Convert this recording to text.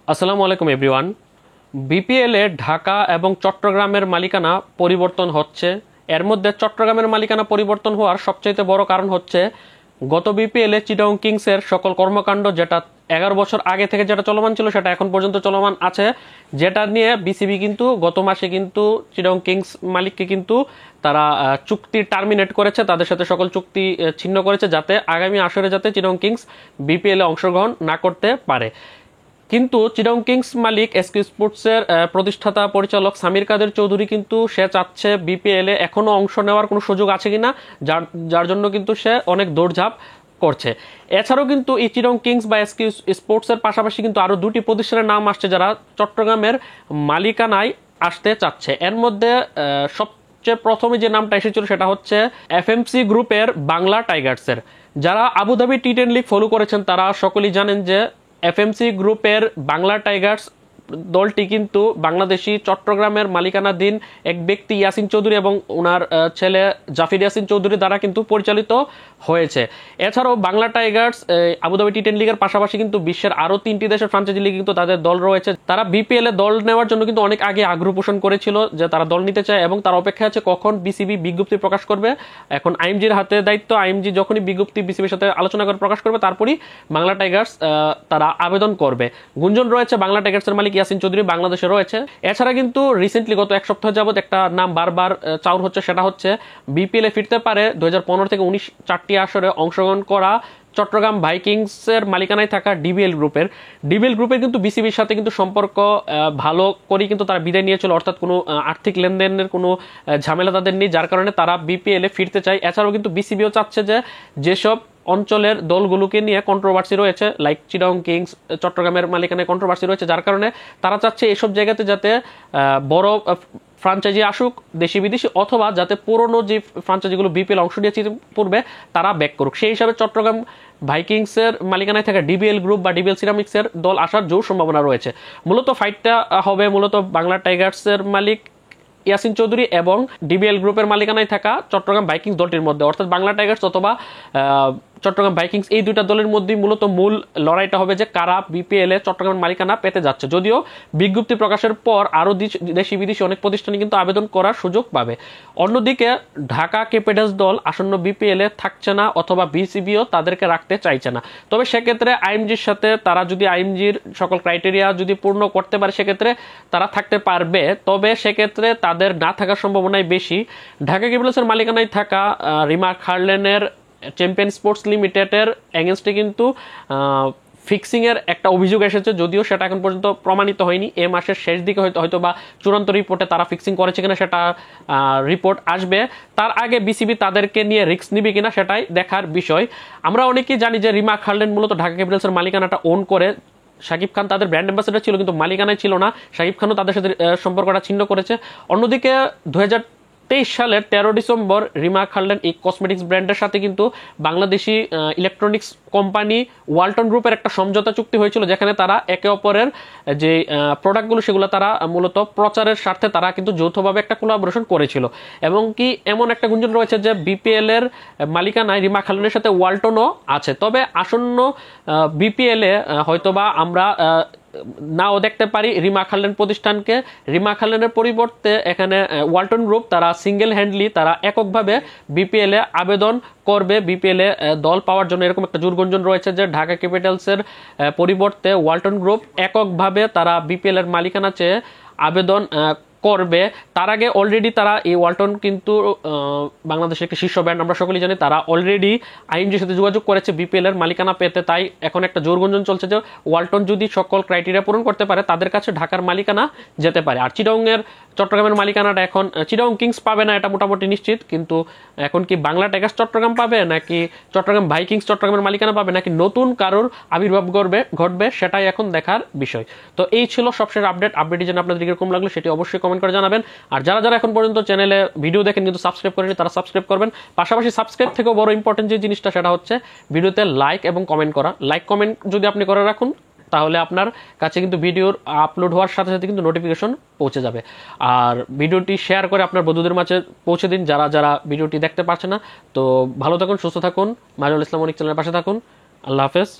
আসসালামু আলাইকুম এভরিওয়ান। বিপিএলে ঢাকা এবং চট্টগ্রামের মালিকানা পরিবর্তন হচ্ছে। এর মধ্যে চট্টগ্রামের মালিকানা পরিবর্তন হওয়ার সবচাইতে বড় কারণ হচ্ছে গত বিপিএলে চিটাগং কিংসের সকল কর্মকাণ্ড, যেটা 11 বছর আগে থেকে যেটা চলমান ছিল সেটা এখন পর্যন্ত চলমান আছে, যেটা নিয়ে বিসিবি কিন্তু গত মাসে কিন্তু চিটাগং কিংস মালিককে কিন্তু তারা চুক্তি টার্মিনেট করেছে, তাদের সাথে সকল চুক্তি ছিন্ন করেছে, যাতে আগামী আসরে যাতে চিটাগং কিংস বিপিএলে অংশগ্রহণ না করতে পারে। কিন্তু চিটাগং কিংস মালিক এসকে স্পোর্টসের প্রতিষ্ঠাতা পরিচালক সামির কাদের চৌধুরী কিন্তু সে চাচ্ছে বিপিএলে এখনো অংশ নেওয়ার কোনো সুযোগ আছে কিনা, যার যার জন্য কিন্তু সে অনেক দৌড়ঝাঁপ করছে। এছাড়াও কিন্তু এই চিটাগং কিংস বা এসকে স্পোর্টসের পাশাপাশি কিন্তু আরো দুটি প্রতিষ্ঠানের নাম আসছে যারা চট্টগ্রামের মালিকানায় আসতে চাচ্ছে। এর মধ্যে সবচেয়ে প্রথমে যে নামটা এসেছিল সেটা হচ্ছে এফএমসি গ্রুপের বাংলা টাইগার্সের। যারা আবুধাবি টি10 লিগ ফলো করেছেন তারা সকলেই জানেন যে এফএমসি গ্রুপের বাংলা টাইগার্স দলটি কিন্তু বাংলাদেশি চট্টগ্রামের মালিকানাধীন এক ব্যক্তি ইয়াসিন চৌধুরী এবং ওনার ছেলে জাফির ইয়াসিন চৌধুরী দ্বারা কিন্তু পরিচালিত হয়েছে। এছাড়াও বাংলা টাইগার্স আবুধাবি টি10 লিগের পাশাপাশি কিন্তু বিশ্বের আরো 3টি দেশের ফ্রাঞ্চাইজি লিগে কিন্তু তাদের দল রয়েছে। তারা বিপিএল এ দল নেওয়ার জন্য কিন্তু অনেক আগে আগ্রহ পোষণ করেছিল যে তারা দল নিতে চায় এবং তার অপেক্ষা আছে কখন বিসিবি বিজ্ঞপ্তি প্রকাশ করবে। এখন আইএমজির হাতে দায়িত্ব, আইএমজি যখনই বিজ্ঞপ্তি বিসিবির সাথে আলোচনা করে প্রকাশ করবে তারপরই বাংলা টাইগার্স তারা আবেদন করবে। গুঞ্জন রয়েছে বাংলা টাইগার্সের মালিক ইয়াসিন চৌধুরী বাংলাদেশে রয়েছে। এছাড়া কিন্তু রিসেন্টলি গত এক সপ্তাহ যাবত একটা নাম বারবার চাউর হচ্ছে, সেটা হচ্ছে বিপিএল এ ফিরতে পারে 2015 থেকে 19 4টি আসরে অংশগ্রহণ করা চট্টগ্রাম ভাইকিংসের মালিকানায় থাকা ডিবিএল গ্রুপের কিন্তু বিসিবির সাথে কিন্তু সম্পর্ক ভালো করেই কিন্তু তারা বিদায় নিয়েছিল, অর্থাৎ কোনো আর্থিক লেনদেনের কোনো ঝামেলা তাদের নেই, যার কারণে তারা বিপিএল এ ফিরতে চায়। এছাড়াও কিন্তু বিসিবিও চাচ্ছে যে যেসব অঞ্চলের দলগুলোকে নিয়ে কন্ট্রোভার্সি রয়েছে, লাইক চিটাগং কিংস চট্টগ্রামের মালিকানায় কন্ট্রোভার্সি রয়েছে, যার কারণে তারা চাচ্ছে এসব জায়গাতে যাতে বড় ফ্রাঞ্চাইজি আসুক দেশি বিদেশি, অথবা যাতে পুরনো যে ফ্রাঞ্চাইজিগুলো বিপিএল অংশ নিয়েছে পূর্বে তারা ব্যাক করুক। সেই হিসাবে চট্টগ্রাম ভাইকিংসের মালিকানায় থাকা ডিবিএল গ্রুপ বা ডিবিএল সিরামিক্সের দল আসার জোর সম্ভাবনা রয়েছে। মূলত ফাইটটা হবে মূলত বাংলা টাইগার্সের মালিক ইয়াসিন চৌধুরী এবং ডিবিএল গ্রুপের মালিকানায় থাকা চট্টগ্রাম ভাইকিংস দলটির মধ্যে, অর্থাৎ বাংলা টাইগার্স অথবা চট্টগ্রাম ভাইকিংস, এই দুইটা দলের মধ্যেই মূলত মূল লড়াইটা হবে যে কারা বিপিএল এ চট্টগ্রামের মালিকানা পেতে যাচ্ছে। যদিও বিজ্ঞপ্তি প্রকাশের পর আরো দেশি বিদেশি অনেক প্রতিষ্ঠানে কিন্তু আবেদন করার সুযোগ পাবে। অন্যদিকে ঢাকা ক্যাপিটালস দল আসন্ন বিপিএল এ থাকছে না, অথবা বিসিবিও তাদেরকে রাখতে চাইছে না। তবে সেক্ষেত্রে আইএমজির সাথে তারা যদি আইএমজির সকল ক্রাইটেরিয়া যদি পূর্ণ করতে পারে সেক্ষেত্রে তারা থাকতে পারবে। তবে সেক্ষেত্রে তাদের না থাকার সম্ভাবনাই বেশি। ঢাকা ক্যাপিটালসের মালিকানায় থাকা রিমা খার্লেনের চ্যাম্পিয়ন স্পোর্টস লিমিটেডের এগেনস্টে কিন্তু ফিক্সিং এর একটা অভিযোগ এসেছে, যদিও সেটা এখন পর্যন্ত প্রমাণিত হয়নি। এ মাসের শেষ দিকে হয়তো বা চূড়ান্ত রিপোর্টে তারা ফিক্সিং করেছে কিনা সেটা রিপোর্ট আসবে। তার আগে বিসিবি তাদেরকে নিয়ে রিস্ক নিবে কিনা সেটাই দেখার বিষয়। আমরা অনেকেই জানি যে রিমা খার্লেন মূলত ঢাকা ক্যাপিটালসের মালিকানাটা ওন করে। শাকিব খান তাদের ব্র্যান্ড অ্যাম্বাসেডর ছিল কিন্তু মালিকানায় ছিল না, শাকিব খানও তাদের সাথে সম্পর্কটা ছিন্ন করেছে। অন্যদিকে 2023 সালের 13 ডিসেম্বর রিমা খার্লেন এই কসমেটিক্স ব্র্যান্ডের সাথে কিন্তু বাংলাদেশি ইলেকট্রনিক্স কোম্পানি ওয়ালটন গ্রুপের একটা সমঝোতা চুক্তি হয়েছিল, যেখানে তারা একে অপরের যে প্রোডাক্টগুলো সেগুলো তারা মূলত প্রচারের স্বার্থে তারা কিন্তু যৌথভাবে একটা কোলাবোরেশন করেছিল। এবং কি এমন একটা গুঞ্জন রয়েছে যে বিপিএল এর মালিকানায় রিমা খার্লেনের সাথে ওয়ালটনও আছে। তবে আসন্ন বিপিএল এ হয়তোবা আমরা নাও দেখতে পারি রিমা খার্লেন প্রতিষ্ঠানকে। রিমা খার্লেনের পরিবর্তে এখানে ওয়ালটন গ্রুপ তারা সিঙ্গেল হ্যান্ডলি তারা এককভাবে বিপিএল এ আবেদন করবে বিপিএল এ দল পাওয়ার জন্য। এরকম একটা জোরগুঞ্জন রয়েছে যে ঢাকা ক্যাপিটালসের পরিবর্তে ওয়ালটন গ্রুপ এককভাবে তারা বিপিএল এর মালিকানা চেয়ে আবেদন করবে। তার আগে অলরেডি তারা এই ওয়ালটন কিন্তু বাংলাদেশের একটি শীর্ষ ব্র্যান্ড, আমরা সকলেই জানি। তারা অলরেডি আইএমজির সাথে যোগাযোগ করেছে বিপিএল এর মালিকানা পেতে। তাই এখন একটা জোরগুঞ্জন চলছে যে ওয়ালটন যদি সকল ক্রাইটেরিয়া পূরণ করতে পারে তাদের কাছে ঢাকার মালিকানা যেতে পারে। আর চিটাগং এর চট্টগ্রামের মালিকানাটা এখন চিটাগং কিংস পাবে না, এটা মোটামুটি নিশ্চিত। কিন্তু এখন কি বাংলা টাইগার্স চট্টগ্রাম পাবে, নাকি চট্টগ্রাম ভাইকিংস চট্টগ্রামের মালিকানা পাবে, নাকি নতুন কারোর আবির্ভাব ঘটবে সেটাই এখন দেখার বিষয়। তো এই ছিল সবশেষ আপডেটটি যেন আপনাদের কিরকম লাগলো সেটি অবশ্যই কমেন্ট করে জানাবেন। আর যারা যারা এখন পর্যন্ত চ্যানেলে ভিডিও দেখেন কিন্তু সাবস্ক্রাইব করেনি তারা সাবস্ক্রাইব করবেন। পাশাপাশি সাবস্ক্রাইব থেকেও বড় ইম্পর্টেন্ট যে জিনিসটা সেটা হচ্ছে ভিডিওতে লাইক এবং কমেন্ট করা। লাইক কমেন্ট যদি আপনি করে রাখুন তাহলে আপনার কাছে কিন্তু ভিডিওর আপলোড হওয়ার সাথে সাথে কিন্তু নোটিফিকেশন পৌঁছে যাবে। আর ভিডিওটি শেয়ার করে আপনার বন্ধুদের মাঝে পৌঁছে দিন যারা যারা ভিডিওটি দেখতে পারছে না। তো ভালো থাকুন, সুস্থ থাকুন, মাজুল ইসলাম অনিক চ্যানেলের পাশে থাকুন। আল্লাহ হাফেজ।